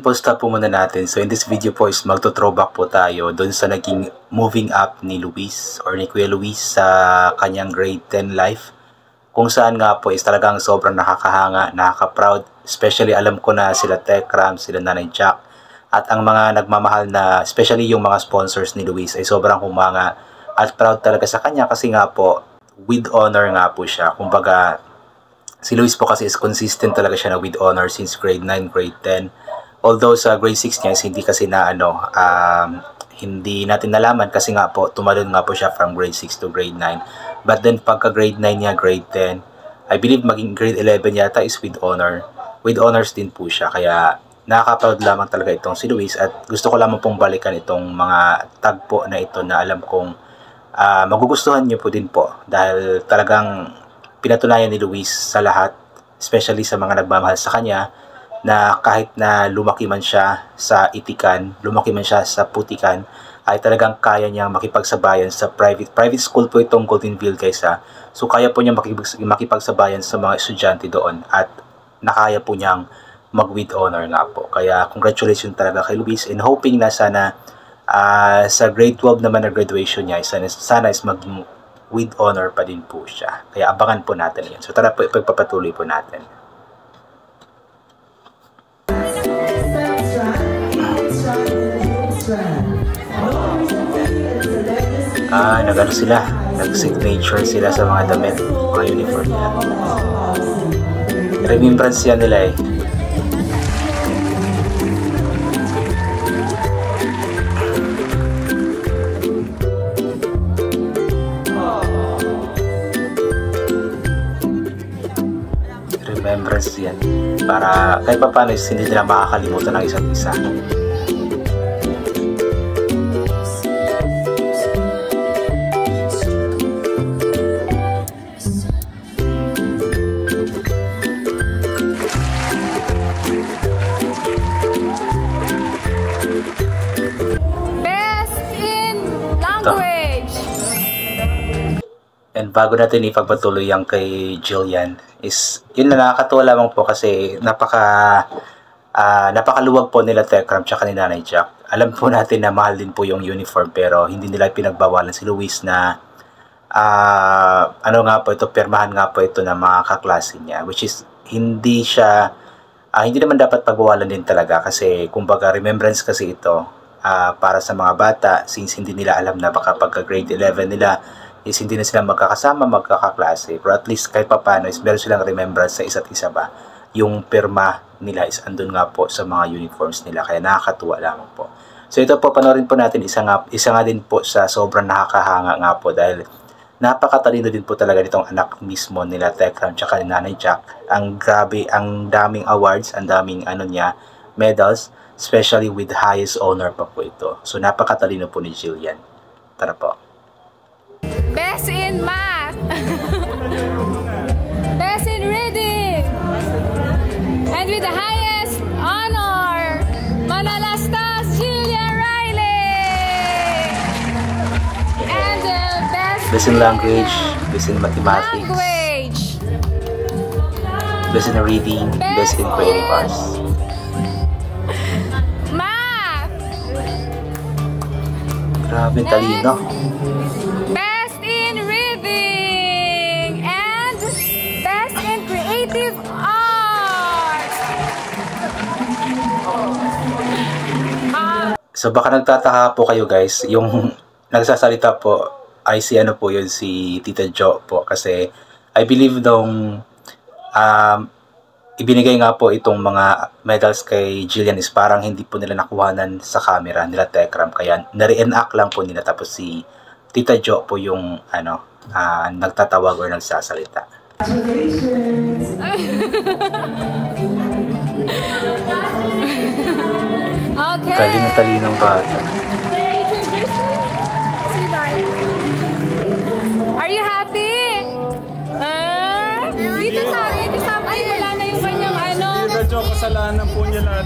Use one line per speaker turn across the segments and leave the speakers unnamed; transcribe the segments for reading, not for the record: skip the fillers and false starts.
yun po, stop po muna natin. So in this video po is magto-throwback po tayo doon sa naging moving up ni Luis or ni Kuya Luis sa kanyang grade 10 life. Kung saan nga po is talagang sobrang nakakahanga, nakaka-proud. Especially alam ko na sila Tekram, sila Nanay Jack. At ang mga nagmamahal na, especially yung mga sponsors ni Luis ay sobrang humanga at proud talaga sa kanya kasi nga po with honor nga po siya. Kumbaga si Luis po kasi is consistent talaga siya na with honor since grade 9, grade 10. Although sa grade 6 niya is hindi kasi na hindi natin nalaman kasi nga po tumalon nga po siya from grade 6 to grade 9. But then pagka grade 9 niya, grade 10, I believe maging grade 11 yata is with honor. With honors din po siya. Kaya nakaka-proud lamang talaga itong si Luis at gusto ko lamang pong balikan itong mga tagpo na ito na alam kong magugustuhan niyo po din po. Dahil talagang pinatunayan ni Luis sa lahat, especially sa mga nagmamahal sa kanya, na kahit na lumaki man siya sa itikan, lumaki man siya sa putikan, ay talagang kaya niyang makipagsabayan sa private school po itong Goldenville guys ha. So kaya po niyang makipagsabayan sa mga estudyante doon at nakaya po niyang mag with honor nga po. Kaya congratulations talaga kay Luis and hoping na sana sa grade 12 naman na graduation niya, sana is mag with honor pa din po siya. Kaya abangan po natin yan. So tara po, ipagpapatuloy po natin. Nag-ano sila, nag-signature sila sa mga damit, mga uniform nila. Remembrance yan nila eh. Remembrance yan. Para kahit pa paano hindi nila makakalimutan ng isa't isa. And bago natin ipagpatuloy yung kay Jillian is yun na nakakatuwa lamang po kasi napakaluwag po nila Tekram tsaka ni Nanay Jack. Alam po natin na mahal din po yung uniform pero hindi nila pinagbawalan si Luis na pirmahan nga po ito ng mga kaklase niya, which is hindi naman dapat pagbawalan din talaga kasi kumbaga remembrance kasi ito para sa mga bata since hindi nila alam na baka pagka grade 11 nila is hindi na sila magkakasama, magkakaklase. Pero at least kahit papano is meron silang remembrance sa isa't isa ba. Yung pirma nila is andun nga po sa mga uniforms nila. Kaya nakakatuwa lamang po. So ito po, panoorin po natin isa nga din po sa sobrang nakakahanga nga po dahil napakatalino din po talaga nitong anak mismo nila Tekram tsaka ni Nanay Jack. Ang grabe, ang daming awards, ang daming medals, especially with highest honor pa po ito. So napakatalino po ni Jillian. Tara po.
Best in math, best in reading, and with the highest honor, Manalastas Jillian Riley, and the
best in language, best in mathematics, best in reading, best in creative arts.
Math.
Grabe talino. So baka nagtataka po kayo guys, yung nagsasalita po ay si Tita Jo po kasi I believe nung ibinigay nga po itong mga medals kay Jillian is parang hindi po nila nakuhanan sa camera nila Tekram kaya na-reenact lang po nila tapos si Tita Jo po yung nagtatawag or nagsasalita.
Okay.
Talino-talinong bata.
Are you happy? Dito sa akin, ay wala na yung kanyang
Medyo kasalanan po niya lahat.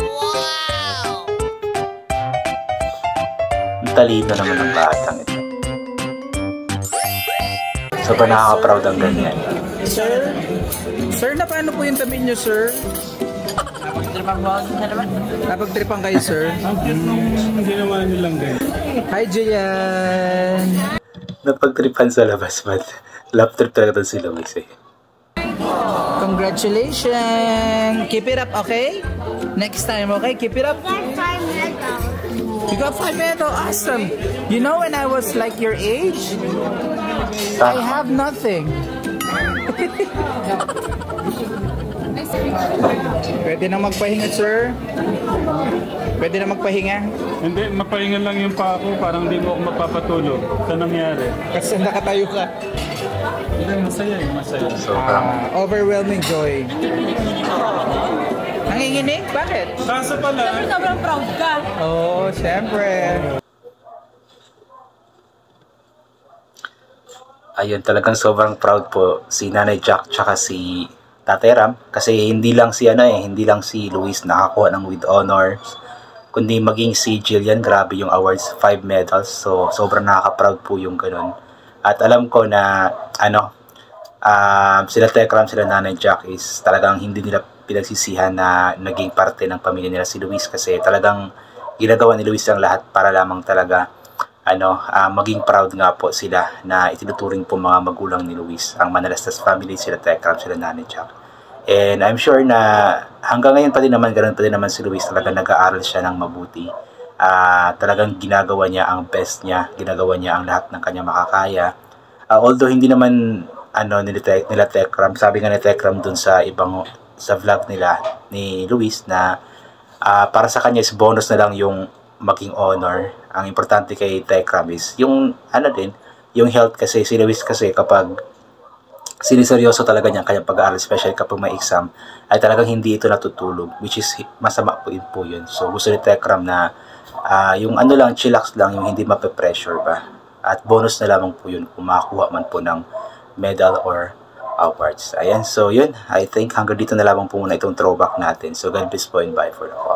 Wow!
Talino naman ang batang ito. Sobrang nakaka-proud ang ganyan.
Sir, na paano po yung tabi niyo, sir?
Napagtripan kayo, sir.
Ang cute nung ginawa nilang ganyan.
Hi, Julian!
Napagtripan sa labas, but love trip talaga to si Luis eh.
Congratulations! Keep it up, okay? Next time, okay? Keep it up. You got 5 medals. Awesome. You know, when I was like your age, I have nothing. Pwede na magpahinga, sir. Pwede na magpahinga.
Hindi, mapahinga lang yung pa ako. Parang hindi mo ako mapapatulog. Sa nangyari.
Kasi nakatayo ka.
Hindi, masaya eh, masaya.
Overwhelming joy. Nanginginig? Bakit?
Kaso pala,
Sobrang proud ka.
Oh, syempre.
Ayun, talagang sobrang proud po si Nanay Jack tsaka si Tatay Ram kasi hindi lang si Luis nakakuha ng with honors, kundi maging si Jillian, grabe yung awards, 5 medals. So sobrang nakaka-proud po yung ganun. At alam ko na sila Tekram, sila Nanay Jack is talagang hindi nila pinagsisihan na naging parte ng pamilya nila si Luis kasi talagang ginagawa ni Luis ang lahat para lamang talaga maging proud nga po sila na itinuturing po mga magulang ni Luis, ang Manalastas family, sila Tekram, sila Nanay Jack. And I'm sure na hanggang ngayon pa din naman, ganun pa din naman si Luis, talagang nag-aaral siya ng mabuti. Talagang ginagawa niya ang best niya, ginagawa niya ang lahat ng kanya makakaya. Although hindi naman nila Tekram, sabi nga ni Tekram dun sa vlog nila ni Luis na para sa kanya is bonus na lang yung maging honor. Ang importante kay Tekram is yung yung health, kasi si Luis kasi kapag siniseryoso talaga niya kanyang pag-aaral, especially kapag may exam, ay talagang hindi ito natutulog, which is masama po yun. So gusto ni Tekram na yung chillax lang, yung hindi mape-pressure ba. At bonus na lamang po yun kung makakuha man po ng medal or awards. Ayan, so yun, I think hanggang dito na lamang po muna itong throwback natin. So God bless po and bye for now.